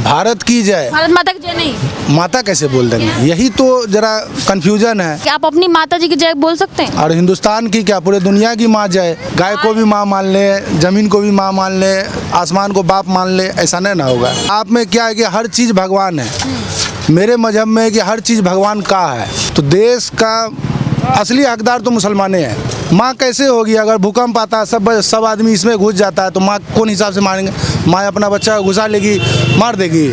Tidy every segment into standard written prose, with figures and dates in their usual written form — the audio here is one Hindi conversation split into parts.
भारत की जय। भारत माता की जय नहीं, माता कैसे बोल देंगे, यही तो जरा कंफ्यूजन है। क्या आप अपनी माता जी की जय बोल सकते हैं? और हिंदुस्तान की क्या, पूरे दुनिया की माँ जय। गाय को भी माँ मान ले, जमीन को भी माँ मान ले, आसमान को बाप मान ले, ऐसा नहीं ना होगा। आप में क्या है कि हर चीज़ भगवान है। मेरे मजहब में है कि हर चीज़ भगवान का है। तो देश का असली हकदार तो मुसलमाने हैं। माँ कैसे होगी, अगर भूकंप आता है सब आदमी इसमें घुस जाता है तो माँ कौन हिसाब से मारेंगे? माँ अपना बच्चा घुसा लेगी, मार देगी।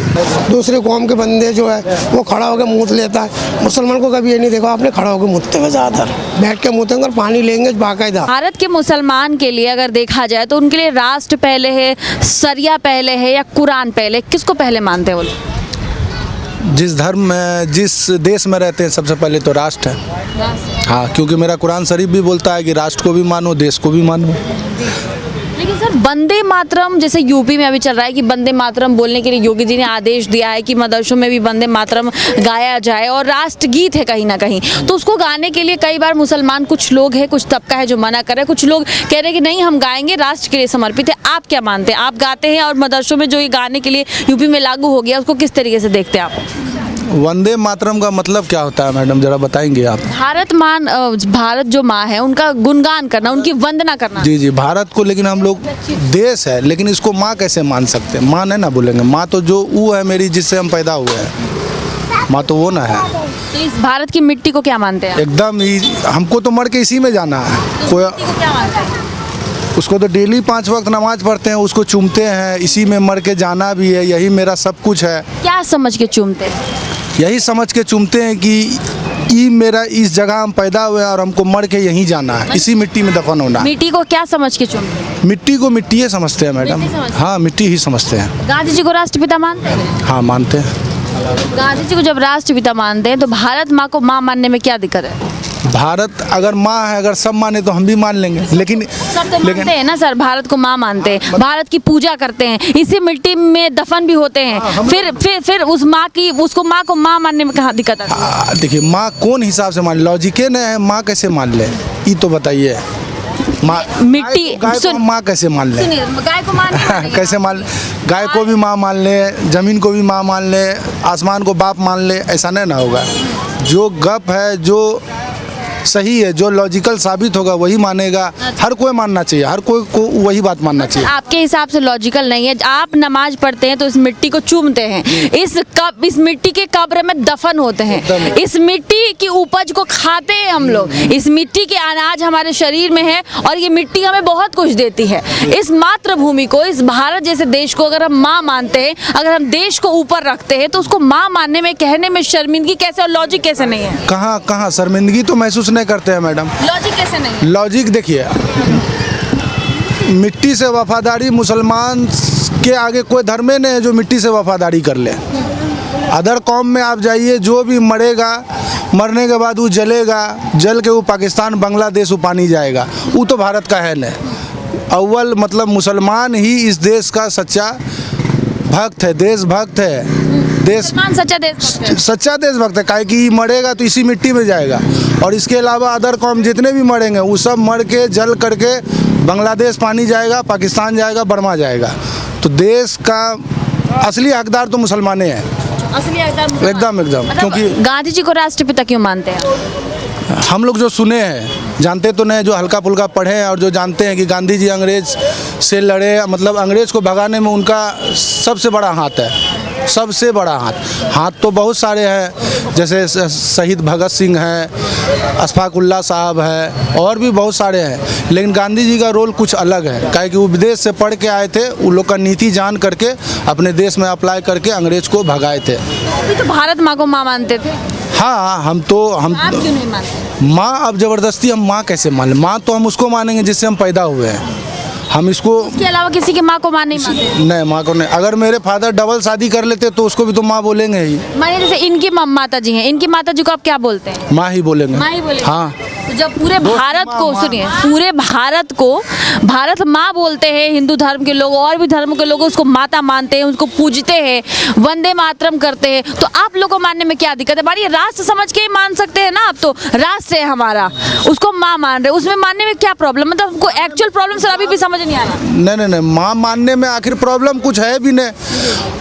दूसरे कौम के बंदे जो है वो खड़ा होकर मूत लेता है। मुसलमान को कभी ये नहीं देखा आपने खड़ा होकर मूतते हुए, ज़्यादातर बैठ के मूतेंगे और पानी लेंगे बाकायदा। भारत के मुसलमान के लिए अगर देखा जाए तो उनके लिए राष्ट्र पहले है, शरिया पहले है या कुरान पहले? किसको पहले मानते हैं वो लोग? जिस धर्म में, जिस देश में रहते हैं, सबसे पहले तो राष्ट्र है। हाँ, क्योंकि मेरा कुरान शरीफ भी बोलता है कि राष्ट्र को भी मानो, देश को भी मानो। लेकिन सर वंदे मातरम जैसे यूपी में अभी चल रहा है कि वंदे मातरम बोलने के लिए योगी जी ने आदेश दिया है कि मदरसों में भी वंदे मातरम गाया जाए और राष्ट्रगीत है कहीं ना कहीं, तो उसको गाने के लिए कई बार मुसलमान कुछ लोग हैं, कुछ तबका है जो मना कर रहे हैं, कुछ लोग कह रहे हैं कि नहीं हम गाएंगे, राष्ट्र के लिए समर्पित है। आप क्या मानते हैं? आप गाते हैं और मदरसों में जो ये गाने के लिए यूपी में लागू हो गया उसको किस तरीके से देखते हैं आप? वंदे मातरम का मतलब क्या होता है मैडम, जरा बताएंगे आप? भारत जो माँ है उनका गुणगान करना, उनकी वंदना करना। जी जी, भारत को, लेकिन हम लोग देश है, लेकिन इसको माँ कैसे मान सकते हैं? माँ नहीं ना बोलेंगे। माँ तो जो वो है मेरी, जिससे हम पैदा हुए हैं, माँ तो वो ना है। तो इस भारत की मिट्टी को क्या मानते हैं? एकदम हमको तो मर के इसी में जाना है। कोई मिट्टी को क्या मानते हैं? उसको तो डेली 5 वक्त नमाज पढ़ते हैं, उसको चूमते हैं, इसी में मर के जाना भी है, यही मेरा सब कुछ है। क्या समझ के चूमते हैं? यही समझ के चूमते हैं कि ये मेरा, इस जगह हम पैदा हुए हैं और हमको मर के यहीं जाना है, इसी मिट्टी में दफन होना है। मिट्टी को क्या समझ के चूमते हैं? मिट्टी को मिट्टी ही समझते हैं मैडम। मिट्टी समझते हैं? हाँ, मिट्टी ही समझते हैं। गांधी जी को राष्ट्रपिता मानते हैं? हाँ, मानते हैं। गांधी जी को जब राष्ट्रपिता मानते हैं तो भारत माँ को माँ मानने में क्या दिक्कत है? भारत अगर माँ है, अगर सब माने तो हम भी मान लेंगे, लेकिन सब तो मानते हैं ना सर, भारत को माँ मानते हैं, भारत की पूजा करते हैं, इसी मिट्टी में दफन भी होते हैं। फिर उस माँ की, उसको माँ को माँ मानने में कहाँ दिक्कत है? देखिए, माँ कौन हिसाब से मान, लॉजिके नहीं है, माँ कैसे मान ले, ये तो बताइए। माँ मिट्टी गाय को माँ कैसे मान ले? गाय को मान कैसे मान? गाय को भी माँ मान ले, जमीन को भी माँ मान ले, आसमान को बाप मान ले, ऐसा नहीं ना होगा। जो गप है, जो सही है, जो लॉजिकल साबित होगा वही मानेगा। हर कोई मानना चाहिए, हर कोई को वही बात मानना चाहिए। आपके हिसाब से लॉजिकल नहीं है? आप नमाज पढ़ते हैं तो इस मिट्टी को चूमते हैं, इस मिट्टी के कब्र में दफन होते हैं, इस मिट्टी की उपज को खाते हैं हम लोग, इस मिट्टी के अनाज हमारे शरीर में है और ये मिट्टी हमें बहुत कुछ देती है। इस मातृभूमि को, इस भारत जैसे देश को अगर हम माँ मानते हैं, अगर हम देश को ऊपर रखते हैं तो उसको माँ मानने में, कहने में शर्मिंदगी कैसे और लॉजिक कैसे नहीं है? कहाँ शर्मिंदगी तो महसूस नहीं करते हैं मैडम। लॉजिक कैसे नहीं? लॉजिक देखिए, मिट्टी से वफादारी मुसलमान के आगे कोई धर्म नहीं है जो मिट्टी से वफादारी कर ले। अदर कौम में आप जाइए, जो भी मरेगा, मरने के बाद वो जलेगा, जल के वो पाकिस्तान, बांग्लादेश वो पानी जाएगा, वो तो भारत का है नहीं। अव्वल मतलब मुसलमान ही इस देश का सच्चा भक्त है, देशभक्त है। सच्चा देशभक्त है, काहे कि मरेगा तो इसी मिट्टी में जाएगा। और इसके अलावा अदर कौम जितने भी मरेंगे वो सब मर के, जल करके बांग्लादेश पानी जाएगा, पाकिस्तान जाएगा, बर्मा जाएगा। तो देश का असली हकदार तो मुसलमाने हैं। असली हकदार एकदम मतलब क्योंकि गांधी जी को राष्ट्रपिता क्यों मानते हैं? हम लोग जो सुने हैं, जानते तो नहीं, जो हल्का फुल्का पढ़े हैं और जो जानते हैं कि गांधी जी अंग्रेज से लड़े, मतलब अंग्रेज को भगाने में उनका सबसे बड़ा हाथ है, सबसे बड़ा हाथ तो बहुत सारे हैं, जैसे शहीद भगत सिंह हैं, अशफाकुल्ला साहब हैं, और भी बहुत सारे हैं। लेकिन गांधी जी का रोल कुछ अलग है, काहे कि वो विदेश से पढ़ के आए थे, उन लोग का नीति जान करके अपने देश में अप्लाई करके अंग्रेज को भगाए थे। अभी तो भारत माँ को माँ मानते थे। हाँ, हम आप क्यों नहीं मानते? माँ अब जबरदस्ती हम माँ कैसे मान लें? माँ तो हम उसको मानेंगे जिससे हम पैदा हुए हैं। हम इसको, इसके अलावा किसी की माँ को माँ नहीं मानते? नहीं, माँ को नहीं। अगर मेरे फादर डबल शादी कर लेते तो उसको भी तो माँ बोलेंगे ही। मानिए जैसे इनकी माता जी हैं, इनकी माता जी को आप क्या बोलते हैं? माँ ही बोलेंगे। माँ ही बोलेंगे। हाँ। तो जब पूरे दोस्त भारत माँ, को माँ। सुनिए, पूरे भारत को भारत माँ बोलते हैं हिंदू धर्म के लोग, और भी धर्म के लोग उसको माता मानते हैं, उसको पूजते हैं, वंदे मातरम करते हैं। तो आप लोगों को मानने में क्या दिक्कत है? मानिए राष्ट्र समझ के ही मान सकते हैं ना, आप तो राष्ट्र है हमारा, उसको माँ मान रहे, उसमें मानने में क्या प्रॉब्लम? मतलब हमको एक्चुअल प्रॉब्लम सर अभी भी समझ नहीं आया। नहीं, माँ मानने में आखिर प्रॉब्लम कुछ है भी नहीं,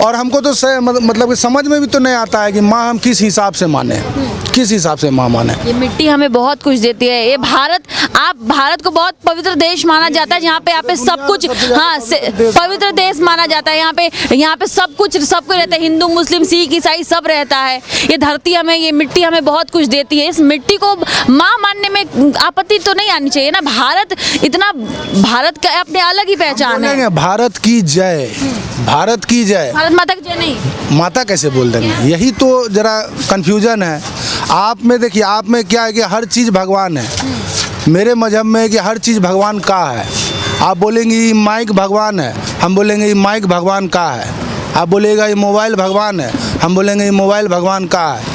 और हमको तो मतलब कि समझ में भी तो नहीं आता है कि माँ हम किस हिसाब से माने, किस हिसाब से माँ माने। ये मिट्टी हमें बहुत कुछ देती है। ये भारत, आप भारत को बहुत पवित्र देश माना जाता है, जहाँ पे सब कुछ, हाँ पवित्र देश माना जाता है। यहाँ पे सब कुछ रहता है, हिंदू मुस्लिम सिख ईसाई सब रहता है। ये धरती हमें, ये मिट्टी हमें बहुत कुछ देती है। इस मिट्टी को माँ मानने में आपत्ति तो नहीं आनी चाहिए ना। भारत इतना, भारत का अपने अलग ही पहचान है। बोलेंगे भारत की जय, भारत की जय। भारत माता की जय नहीं, माता कैसे बोल देंगे? यही तो जरा कंफ्यूजन है। आप में देखिए, आप में क्या है कि हर चीज़ भगवान है। मेरे मजहब में है कि हर चीज़ भगवान का है। आप बोलेंगे ये माइक भगवान है, हम बोलेंगे ये माइक भगवान का है। आप बोलेगा ये मोबाइल भगवान है, हम बोलेंगे ये मोबाइल भगवान का है।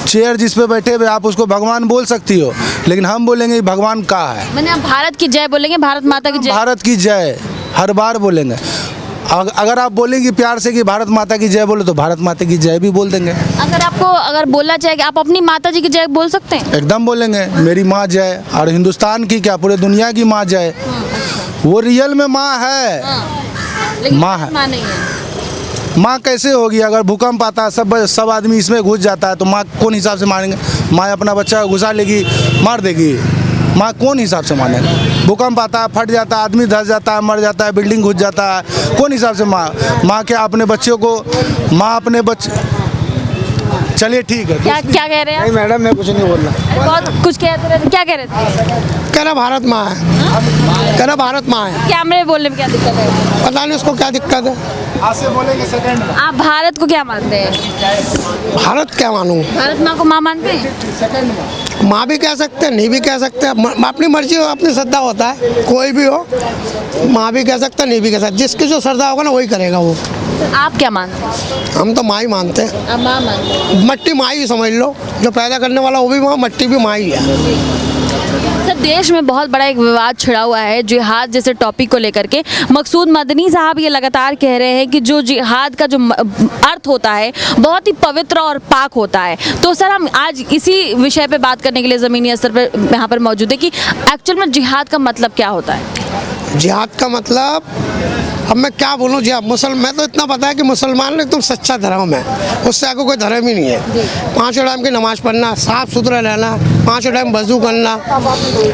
चेयर जिस पे बैठे हुए आप उसको भगवान बोल सकती हो, लेकिन हम बोलेंगे ये भगवान का है। मैंने आप भारत की जय बोलेंगे, भारत माता की जय। भारत की जय हर बार बोलेंगे। अगर आप बोलेंगे प्यार से कि भारत माता की जय बोले, तो भारत माता की जय भी बोल देंगे। अगर आपको अगर बोलना चाहे कि आप अपनी माता जी की जय बोल सकते हैं? एकदम बोलेंगे, मेरी माँ जय। और हिंदुस्तान की क्या, पूरे दुनिया की माँ जय। वो रियल में माँ है। लेकिन माँ है। माँ नहीं है। माँ कैसे होगी? अगर भूकंप आता है, सब आदमी इसमें घुस जाता है, तो माँ कौन हिसाब से मानेंगे? माँ अपना बच्चा घुसा लेगी, मार देगी। माँ कौन हिसाब से मानेगा? भूकंप आता है, फट जाता है, आदमी धंस जाता है, मर जाता है, बिल्डिंग घुस जाता है, कौन हिसाब से माँ क्या अपने बच्चों को, माँ अपने बच्चे, चलिए ठीक है। क्या कह रहे हैं नहीं मैडम, मैं कुछ नहीं बोल रहा। आप? बहुत कुछ कहते रहे, क्या कह रहे थे? कह रहा भारत माँ है, कह रहा भारत माँ है। कैमरे में बोलने में क्या दिक्कत है? पता नहीं उसको क्या दिक्कत है। आज से बोलेंगे सेकंड में। आप भारत को क्या मानते हैं? भारत क्या मानूँ? भारत माँ को माँ मानते हैं? माँ भी कह सकते हैं, नहीं भी कह सकते हैं। अपनी मर्जी हो, अपनी श्रद्धा होता है, कोई भी हो। माँ भी कह सकता है, नहीं भी कह सकता। जिसकी जो श्रद्धा होगा ना वही करेगा वो। आप क्या मानते हैं? हम तो माँ ही मानते हैं। आप माँ मानते हैं? मट्टी माँ ही समझ लो, जो पैदा करने वाला वो भी माँ, मट्टी भी माँ ही है। सर देश में बहुत बड़ा एक विवाद छिड़ा हुआ है जिहाद जैसे टॉपिक को लेकर के। मकसूद मदनी साहब ये लगातार कह रहे हैं कि जो जिहाद का जो अर्थ होता है बहुत ही पवित्र और पाक होता है। तो सर हम आज इसी विषय पे बात करने के लिए ज़मीनी स्तर पर यहाँ पर मौजूद है कि एक्चुअल में जिहाद का मतलब क्या होता है? जिहाद का मतलब, अब मैं क्या बोलूँ जिहाद, मैं तो इतना पता है कि मुसलमान एकदम सच्चा धर्म है, उससे आगे कोई धर्म ही नहीं है। 5 टाइम की नमाज पढ़ना, साफ़ सुथरा रहना, 5 टाइम वज़ू करना।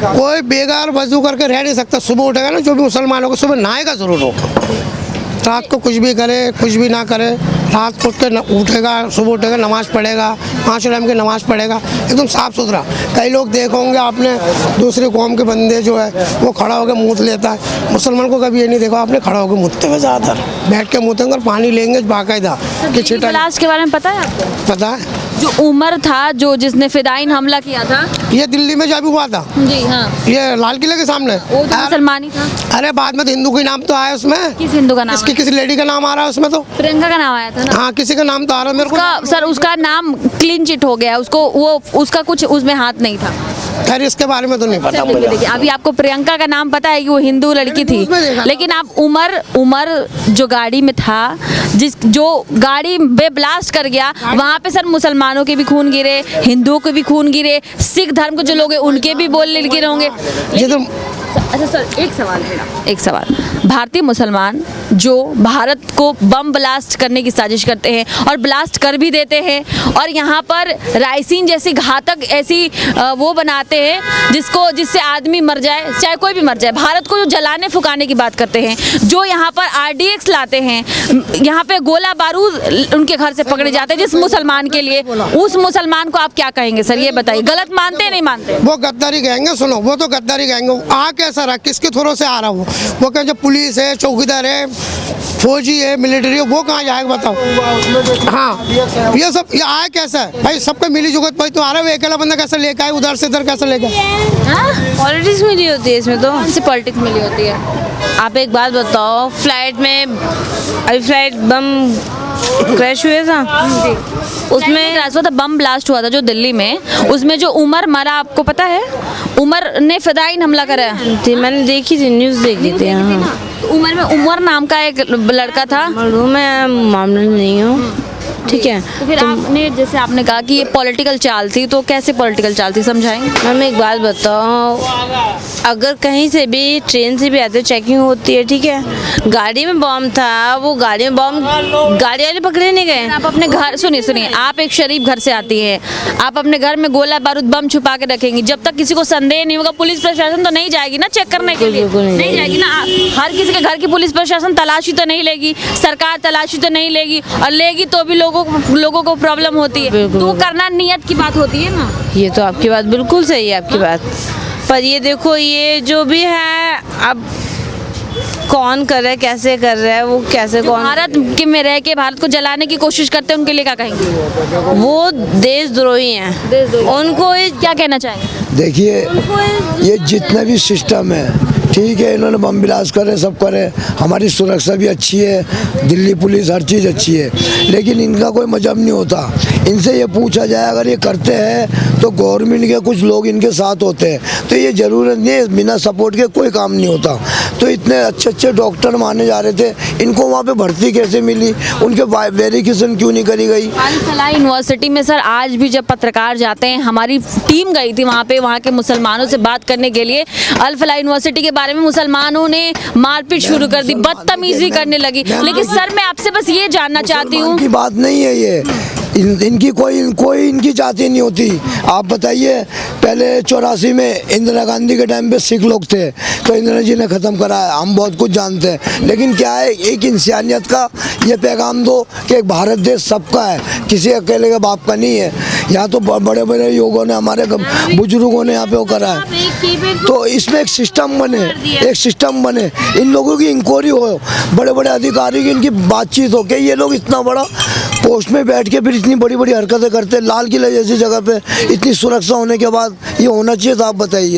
कोई बेगार वज़ू करके रह नहीं सकता। सुबह उठेगा ना, जो भी मुसलमान होगा सुबह नहाएगा ज़रूर होगा। रात को कुछ भी करे, कुछ भी ना करे, रात को उठ के उठेगा, सुबह उठेगा, नमाज पढ़ेगा, 5 टाइम की नमाज पढ़ेगा, एकदम साफ़ सुथरा। कई लोग देखे होंगे आपने, दूसरी कौम के बंदे जो है वो खड़ा होकर मूत लेता है। मुसलमान को कभी ये नहीं देखा आपने खड़ा होकर मूतते हुए, ज़्यादातर बैठ के मूतेंगे और पानी लेंगे बाकायदा कि छिटा। ब्लास्ट के बारे में पता है आपको? पता है, जो उमर था, जो जिसने फिदाइन हमला किया था, ये दिल्ली में जब हुआ था, जी हाँ, ये लाल किले के सामने। वो तो मुसलमान ही था। अरे बाद में तो हिंदू का नाम तो आया उसमें। किस हिंदू का नाम? इसकी किसी लेडी का नाम आ रहा है उसमें तो। प्रियंका का नाम आया था ना? हाँ, किसी का नाम तो आ रहा है मेरे को। सर उसका नाम क्लीन चिट हो गया, उसको वो उसका कुछ उसमें हाथ नहीं था। खैर इसके बारे में तो नहीं पता देखिए, मुझे। देखिए, अभी आपको प्रियंका का नाम पता है कि वो हिंदू लड़की थी, उसमें देखा था। लेकिन आप उमर जो गाड़ी में था, जो गाड़ी में ब्लास्ट कर गया, वहाँ पे सर मुसलमानों के भी खून गिरे, हिंदुओं के भी खून गिरे, सिख धर्म के जो लोग हैं उनके भी बोल गिरे होंगे। ये तो अच्छा सर, एक सवाल, भारतीय मुसलमान जो भारत को बम ब्लास्ट करने की साजिश करते हैं और ब्लास्ट कर भी देते हैं, और यहाँ पर राइसिन जैसी घातक ऐसी वो बनाते हैं जिससे आदमी मर जाए, चाहे कोई भी मर जाए, भारत को जो जलाने फुकाने की बात करते हैं, जो यहाँ पर RDX लाते हैं, यहाँ पे गोला बारूद उनके घर से पकड़े जाते हैं जिस मुसलमान के लिए, उस मुसलमान को आप क्या कहेंगे सर? ये बताइए, गलत मानते हैं नहीं मानते? वो गद्दारी कहेंगे। सुनो, वो तो गद्दारी कहेंगे। आ कैसा रहा, किसके थ्रू से आ रहा वो कहें जो पुलिस है, चौकीदार है, फौजी है, मिलिट्री है, वो कहाँ जाएगा बताओ? हाँ, ये सब ये आया कैसा है भाई? सबका मिली जुगत भाई तो आ रहा है, अकेला बंदा कैसे लेके आए, उधर से इधर कैसे लेके आए? पॉलिटिक्स मिली होती है इसमें, तो कौन सी पॉलिटिक्स मिली होती है? आप एक बात बताओ, फ्लाइट में अभी फ्लाइट बम क्रैश हुआ था उसमें राजपथ बम ब्लास्ट हुआ था जो दिल्ली में, उसमें जो उमर मरा आपको पता है? उमर ने फिदाइन हमला करा है। थी, मैंने देखी थी, न्यूज़ देखी थी। हाँ, उमर में उमर नाम का एक लड़का था। मालूम मैं मामले में नहीं हूँ, ठीक है। तो फिर आपने जैसे आपने कहा कि ये पॉलिटिकल चाल थी, तो कैसे पॉलिटिकल चाल थी, समझाएंगे? मैम एक बात बताओ, अगर कहीं से भी ट्रेन से भी आते चेकिंग होती है, ठीक है। गाड़ी में बम था, वो गाड़ी में बम गाड़ी वाले पकड़े नहीं गए। आप अपने घर सुनिए, आप एक शरीफ घर से आती हैं, आप अपने घर में गोला बारूद बम छुपा के रखेंगी, जब तक किसी को संदेह नहीं होगा पुलिस प्रशासन तो नहीं जाएगी ना चेक करने के लिए, बिल्कुल नहीं जाएगी ना। हर किसी के घर की पुलिस प्रशासन तलाशी तो नहीं लेगी, सरकार तलाशी तो नहीं लेगी, और लेगी तो भी लोगों को प्रॉब्लम होती है। बिल्कुल। तो वो करना नियत की बात होती है ना। ये तो आपकी बात बिल्कुल सही है, आपकी बात। पर ये देखो, ये जो भी है, अब कौन कर रहा है, कैसे कर रहा है, वो कैसे कौन भारत के में रह के भारत को जलाने की कोशिश करते हैं, उनके लिए क्या कहेंगे? वो देशद्रोही हैं। उनको क्या कहना चाहेंगे? देखिए, ये जितना भी सिस्टम है, ठीक है, इन्होंने बम ब्लास्ट करे, सब करे, हमारी सुरक्षा भी अच्छी है, दिल्ली पुलिस हर चीज़ अच्छी है, लेकिन इनका कोई मजहब नहीं होता। इनसे ये पूछा जाए, अगर ये करते हैं तो गवर्नमेंट के कुछ लोग इनके साथ होते हैं, तो ये ज़रूरत नहीं है, बिना सपोर्ट के कोई काम नहीं होता। तो इतने अच्छे अच्छे डॉक्टर माने जा रहे थे, इनको वहाँ पे भर्ती कैसे मिली, उनके वेरिफिकेशन क्यों नहीं करी गई? अल फलाह यूनिवर्सिटी में सर आज भी जब पत्रकार जाते हैं, हमारी टीम गई थी वहाँ पे, वहाँ के मुसलमानों से बात करने के लिए। अल फलाह यूनिवर्सिटी के बारे में मुसलमानों ने मारपीट शुरू कर दी, बदतमीजी करने लगी। लेकिन सर मैं आपसे बस ये जानना चाहती हूँ, की बात नहीं है ये, इनकी कोई इनकी जाति नहीं होती। आप बताइए, पहले 84 में इंदिरा गांधी के टाइम पे सिख लोग थे, तो इंदिरा जी ने ख़त्म कराया, हम बहुत कुछ जानते हैं। लेकिन क्या है, एक इंसानियत का ये पैगाम दो कि एक भारत देश सबका है, किसी अकेले के बाप का नहीं है। यहाँ तो बड़े बड़े लोगों ने, हमारे बुजुर्गों ने यहाँ पे वो करा है। तो इसमें एक सिस्टम बने, इन लोगों की इंक्वायरी हो, बड़े बड़े अधिकारी की इनकी बातचीत हो कि ये लोग इतना बड़ा पोस्ट में बैठ के फिर इतनी बड़ी बड़ी हरकतें करते हैं, लाल किले जैसी जगह पे इतनी सुरक्षा होने के बाद ये होना चाहिए था? आप बताइए।